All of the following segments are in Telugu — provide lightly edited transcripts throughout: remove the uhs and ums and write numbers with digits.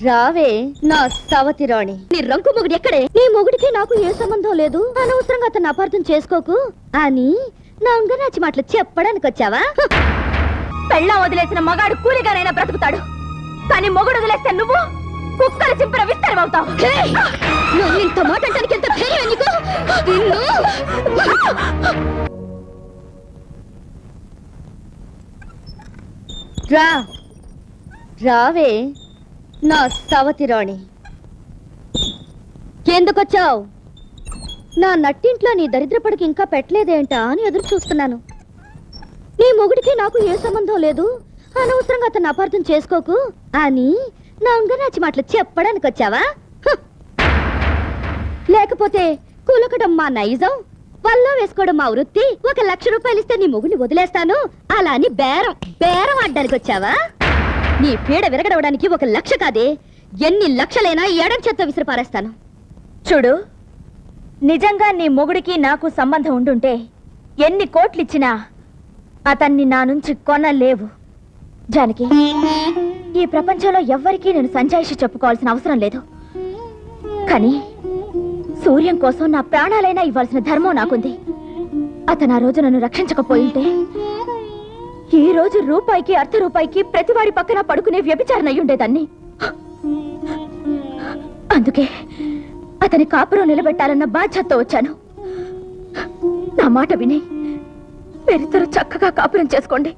రావే నా సవతి రాణి. నీ రంకు మొగుడు ఎక్కడే? నీ మొగుడికి నాకు ఏ సంబంధం లేదు, అనవసరంగా అతన్ని అపార్థం చేసుకోకు అని నా అంగనాచి మాటలు చెప్పడానికి వచ్చావా? పెళ్ళం వదిలేసిన మగాడు కూలిగానైనా బ్రతుకుతాడు, కానీ మొగుడు వదిలేస్తే నువ్వు కుక్కల చింపిన విస్తరం అవుతావు. ఇంత మాట అంటానికి ఎంత ధైర్యం నీకు? రావే నా సవతి రాణి. ఎందుకొచ్చావు? నా నట్టింట్లో నీ దరిద్రపడికి ఇంకా పెట్టలేదేంటా అని ఎదురు చూస్తున్నాను. నీ మొగుడికి నాకు ఏ సంబంధం లేదు, అనవసరంగా అతన్ని అపార్థం చేసుకోకు అని నా అంగనాచి మాటలు చెప్పడానికి వచ్చావా? లేకపోతే కూలకడం మా నైజం, వల్ల వేసుకోవడం మా వృత్తి, 1,00,000 రూపాయలు ఇస్తే నీ మొగుడిని వదిలేస్తాను అలా అని బేరం ఆడడానికి వచ్చావా? నీ పీడ విరగడవడానికి 1,00,000 కాదే, ఎన్ని లక్షలైనా ఎడం చేత్తో విసిరి పారేస్తాను. చూడు, నిజంగా నీ మొగుడికి నాకు సంబంధం ఉండుంటే ఎన్ని కోట్లిచ్చినా అతన్ని నా నుంచి కొనలేవు. జానకి, ఈ ప్రపంచంలో ఎవ్వరికీ నేను సంజాయిషి చెప్పుకోవాల్సిన అవసరం లేదు, కానీ సూర్యం కోసం నా ప్రాణాలైనా ఇవ్వాల్సిన ధర్మం నాకుంది. అతను ఆ రోజు నన్ను రక్షించకపోయింటే ఈ రోజు రూపాయికి ₹1 ప్రతివాడి పక్కన పడుకునే వ్యభిచారణ అయ్యుండేదాన్ని. అందుకే అతని కాపురం నిలబెట్టాలన్న బాధ్యతతో వచ్చాను. నా మాట విని మీరిద్దరూ చక్కగా కాపురం చేసుకోండి.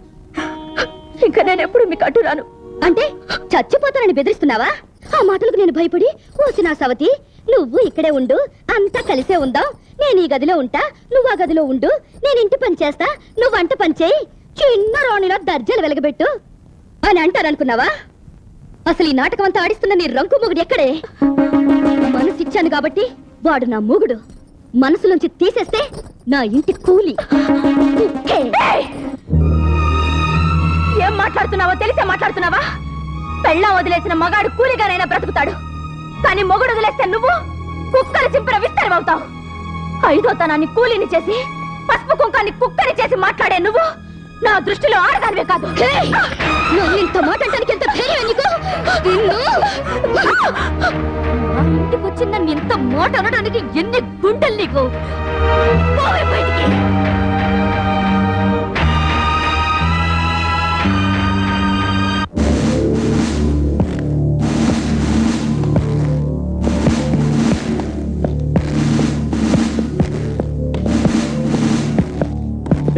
ఇంకా నేను ఎప్పుడు మీకు అడ్డు రాను. అంటే చచ్చిపోతానని బెదిరిస్తున్నావా? ఆ మాటలకు నేను భయపడి, ఓసి నా సవతి, నువ్వు ఇక్కడే ఉండు, అంతా కలిసే ఉందాం, నేను ఈ గదిలో ఉంటా, నువ్వు ఆ గదిలో ఉండు, నేను ఇంటి పని చేస్తా, నువ్వు వంట పని చేయి, చిన్న రాణిలో దర్జాలు వెలగబెట్టు అని అంటారనుకున్నావా? అసలు ఈ నాటకం అంతా ఆడిస్తున్న నీ రంకు మొగుడు ఎక్కడే? మనసు ఇచ్చాను కాబట్టి వాడు నా మొగుడు, మనసులోంచి తీసేస్తే నా ఇంటి కూలి. ఏం మాట్లాడుతున్నావో తెలిసే మాట్లాడుతున్నావా? పెళ్ళం వదిలేసిన మగాడు కూలిగానైనా బ్రతుకుతాడు, కానీ మొగుడు వదిలేస్తే నువ్వు కుక్కల చింపిన విస్తరం అవుతావు. 5వ తనాన్ని కూలిని చేసి, పసుపు కుంకాన్ని కుక్కని చేసి మాట్లాడే నువ్వు నా దృష్టిలో ఆడదానివే కాదు. ఇంత మాట అంటానికి ఎంత ధైర్యం నీకు? ఇంటికి వచ్చి నన్ను ఇంత మాట అనడానికి ఎన్ని గుండెలు నీకు? పోవే బయటికి.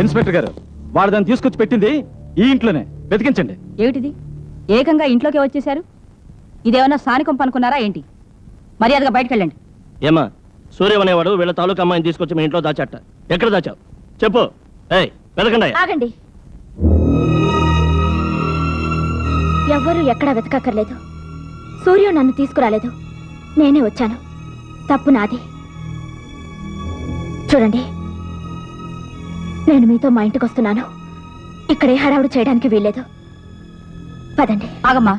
ఇన్స్పెక్టర్ గారు, వాడు దాన్ని తీసుకొచ్చి పెట్టింది ఈ ఇంట్లోనే, వెతికించండి. ఏమిటిది? ఏకంగా ఇంట్లోకి వచ్చేశారు? ఇదేమన్నా స్థానికం పనుకున్నారా ఏంటి? మర్యాదగా బయటకు వెళ్ళండి. ఏమా, సూర్యం అనేవాడు వీళ్ళ తాలూకా అమ్మాయిని తీసుకొచ్చి మీ ఇంట్లో దాచాట. ఎక్కడ దాచావు చెప్పు. వెతకండి. ఆగండి, ఎవ్వరూ ఎక్కడా వెతకక్కర్లేదు. సూర్యం నన్ను తీసుకురాలేదు, నేనే వచ్చాను. తప్పు నాది. చూడండి, నేను మీతో మా ఇంటికి వస్తున్నాను. ఇక్కడే హడావుడు చేయడానికి వీల్లేదు. పదండి. ఆగమ్మా,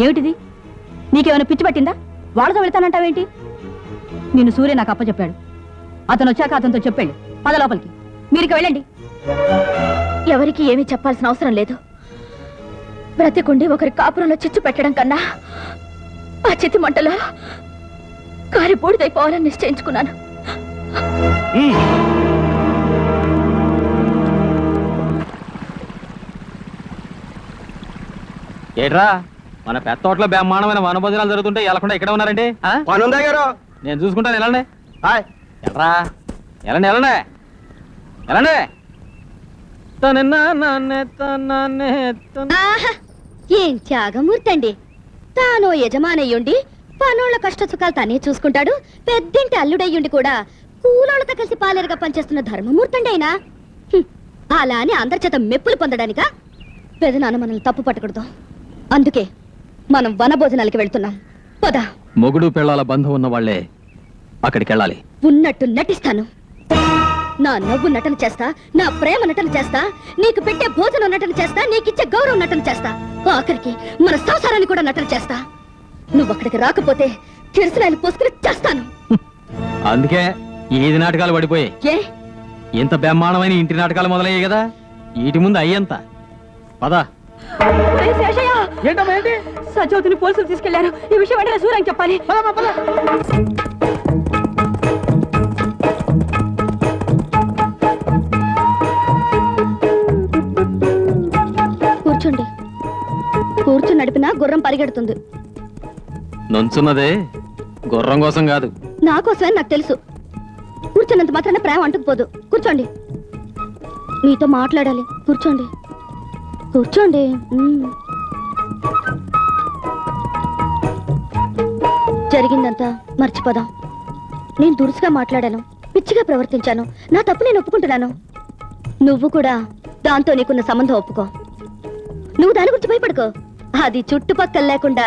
ఏమిటిది? నీకేమైనా పిచ్చి పట్టిందా? వాళ్ళతో వెళ్తానంటావేంటి? నిన్ను సూర్య నాకు అప్పచెప్పాడు. అతను వచ్చాక అతనితో చెప్పాడు. పద లోపలికి. మీరికి వెళ్ళండి. ఎవరికి ఏమీ చెప్పాల్సిన అవసరం లేదు. బ్రతికుండి ఒకరి కాపురంలో చిచ్చు పెట్టడం కన్నా ఆ చితి మంటలో కారి బూడిదైపోవాలని నిశ్చయించుకున్నాను. ఏట్రా, మన పెద్ద తోటలో బ్రహ్మాండమైన వనభోజనాలు జరుగుతుంటే వెళ్ళకుండా ఇక్కడ ఉన్నారండి? పనుందా గారు? నేను చూసుకుంటాను. వెళ్ళండి. వెళ్ళరా, వెళ్ళండి వెళ్ళండి వెళ్ళండి. ఏం త్యాగమూర్తి అండి! తానో యజమానయ్యుండి పనోళ్ల కష్ట సుఖాలు తనే చూసుకుంటాడు, పెద్దింటి అల్లుడయ్యుండి కూడా కూలోళ్లతో కలిసి పాలేరుగా పనిచేస్తున్న ధర్మమూర్తి అండి అయినా. అలా అని అందరి చేత మెప్పులు పొందడానిక? పెదనాన్న మనల్ని తప్పు పట్టకూడదు, అందుకే మనం వనభోజనాలకి వెళ్తున్నాం. పద. మొగుడు పెళ్ళాల బంధం ఉన్న వాళ్లే అక్కడికి వెళ్ళాలి. ఉన్నట్టు నటిస్తాను. నా నవ్వు నటన చేస్తా, నా ప్రేమ నటన చేస్తా, నీకు పెట్టే భోజనం నటన చేస్తా, నీకిచ్చే గౌరవం నటన చేస్తా, ఆఖరికి మన సంసారాన్ని కూడా నటన చేస్తా. నువ్వు అక్కడికి రాకపోతే కిరసనాయలు పోసుకుని చేస్తాను. అందుకే ఈది నాటకాలు పడిపోయాయి. ఏ ఇంత బ్రహ్మాండమైన ఇంటి నాటకాలు మొదలయ్యాయి కదా, వీటి ముందు అయ్యంత. పద. శేషయ్య, ఏంటమ్మా ఏంటి? సజ్జవతిని పోలీసులు తీసుకెళ్లారు. ఈ విషయం వెంటనే సూర్యకి చెప్పాలి. పదమ్మా, పద. కూర్చోండి. కూర్చుని నడిపినా గుర్రం పరిగెడుతుంది. నుంచున్నదే గుర్రం కోసం కాదు. నా కోసమే నాకు తెలుసు. కూర్చున్నంత మాత్రాన ప్రేమ అంటుకుపోదు. కూర్చోండి. మీతో మాట్లాడాలి. కూర్చోండి. కూర్చోండి. జరిగిందంతా మర్చిపోదాం. నేను దురుసుగా మాట్లాడాను, పిచ్చిగా ప్రవర్తించాను. నా తప్పు నేను ఒప్పుకుంటున్నాను. నువ్వు కూడా దాంతో నీకున్న సంబంధం ఒప్పుకో. నువ్వు దాని గురించి భయపడుకో. అది చుట్టుపక్కల లేకుండా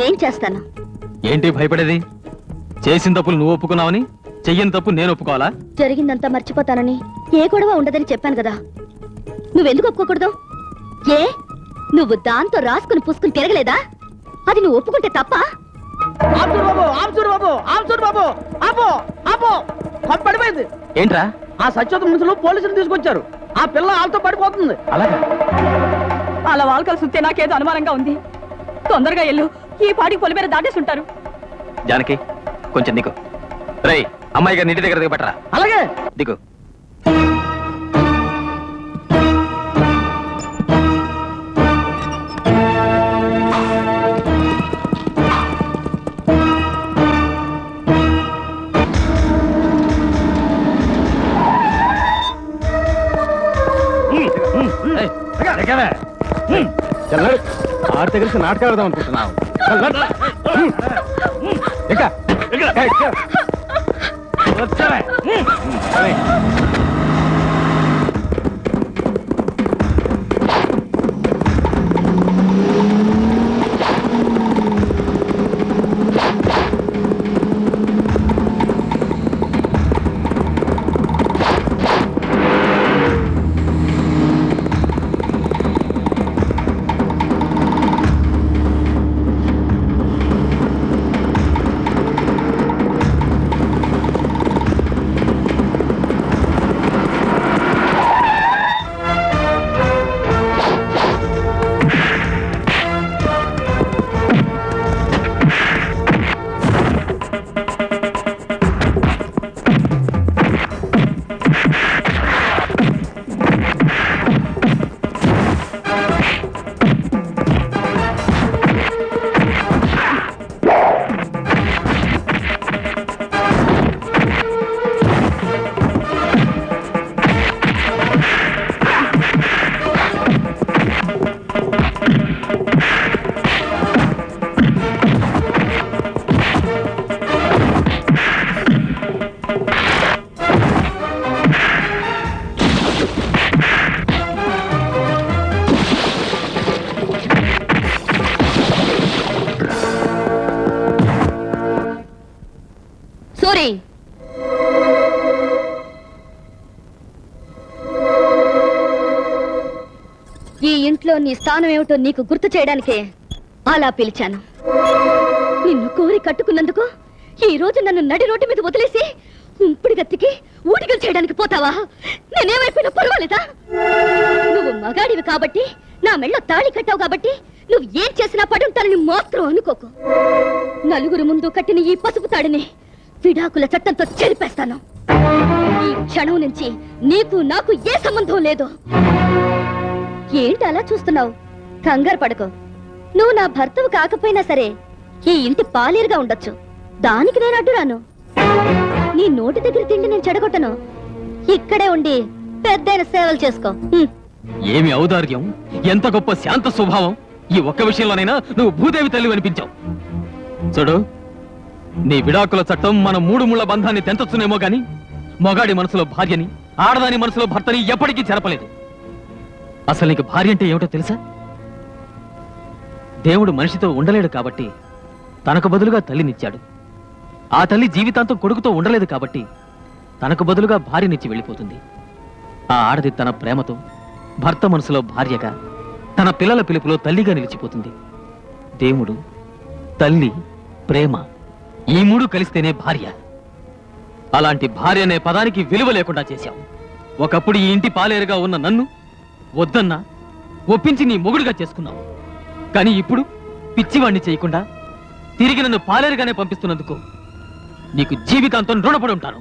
నేను చేస్తాను. ఏంటి భయపడేది? చేసిన తప్పులు నువ్వు ఒప్పుకున్నావని, చెయ్యని తప్పు నేను ఒప్పుకోవాలా? జరిగిందంతా మర్చిపోతానని, ఏ గొడవ ఉండదని చెప్పాను కదా. నువ్వెందుకు ఒప్పుకోకూడదు? ఏ నువ్వు దాంతో రాసుకుని పూసుకుని తిరగలేదా? అది నువ్వు ఒప్పుకుంటే తప్ప? ఆపుచూడు బాబు, ఆపుచూడు బాబు, ఆపుచూడు బాబు. ఆపు, ఆపు. కొంప పడిపోయింది. ఏంట్రా? ఆ సత్యవతి మనుషులు పోలీసులు తీసుకొచ్చారు. ఆ పిల్ల వాళ్ళతో పడిపోతుంది. అలాగా? అలా వాళ్ళ చూస్తే నాకేదో అనుమానంగా ఉంది. తొందరగా ఎల్లు. ఈ పాటికి పొలిమేర దాటేసి ఉంటారు. జానకి కొంచెం దిగు. రేయ్, అమ్మాయి గారి ఇంటి దగ్గర దిగబట్టరా. అలాగే. దిగు. ఆడితే కలిసి నాటకాడదాం అనుకుంటున్నావు. సూరి, ఈ ఇంట్లో నీ స్థానం ఏమిటో నీకు గుర్తు చేయడానికే అలా పిలిచాను. నిన్ను కోరి కట్టుకున్నందుకు ఈ రోజు నన్ను నడి రోడ్డు మీద వదిలేసి ఉంపుడు గత్తికి ఊటికలు చేయడానికి పోతావా? నేనేమైపోయినా పర్వాలేదా? నువ్వు మగాడివి కాబట్టి, నా మెళ్ళో తాళి కట్టావు కాబట్టి నువ్వు ఏం చేసినా పడుంటానని మాత్రం అనుకోకు. నలుగురు ముందు కట్టిన ఈ పసుపు తాడిని విడాకుల చట్టంతో చెరిపేస్తాను. ఈ క్షణం నుంచి నీకు నాకు ఏ సంబంధం లేదు. ఏంటి అలా చూస్తున్నావు? కంగారు పడకు. నువ్వు నా భర్తవు కాకపోయినా సరే ఈ ఇంటి పాలేరుగా ఉండొచ్చు. దానికి నేను అడ్డురాను. నీ నోటి దగ్గర తిండి నేను చెడగొట్టను. ఇక్కడే ఉండి పెద్దైన సేవలు చేసుకో. ఏమి ఔదార్యం, ఎంత గొప్ప శాంత స్వభావం! ఈ ఒక్క విషయంలోనైనా నువ్వు భూదేవి తల్లి అనిపించావు. చూడు, నీ విడాకుల చట్టం మన మూడు ముళ్ళ బంధాన్ని తెంచొచ్చునేమో గాని మొగాడి మనసులో భార్యని, ఆడదాని మనసులో భర్తని ఎప్పటికీ చెరపలేదు. అసలు నీకు భార్య అంటే ఏమిటో తెలుసా? దేవుడు మనిషితో ఉండలేడు కాబట్టి తనకు బదులుగా తల్లినిచ్చాడు. ఆ తల్లి జీవితాంతం కొడుకుతో ఉండలేదు కాబట్టి తనకు బదులుగా భార్యనిచ్చి వెళ్ళిపోతుంది. ఆ ఆడది తన ప్రేమతో భర్త మనసులో భార్యగా, తన పిల్లల పిలుపులో తల్లిగా నిలిచిపోతుంది. దేవుడు, తల్లి, ప్రేమ ఈ మూడు కలిస్తేనే భార్య. అలాంటి భార్య అనే పదానికి విలువ లేకుండా చేశావు. ఒకప్పుడు ఈ ఇంటి పాలేరుగా ఉన్న నన్ను వద్దన్నా ఒప్పించి నీ మొగుడుగా చేసుకున్నావు. కానీ ఇప్పుడు పిచ్చివాణ్ణి చేయకుండా తిరిగి నన్ను పాలేరుగానే పంపిస్తున్నందుకు నీకు జీవితాంతం రుణపడి ఉంటాను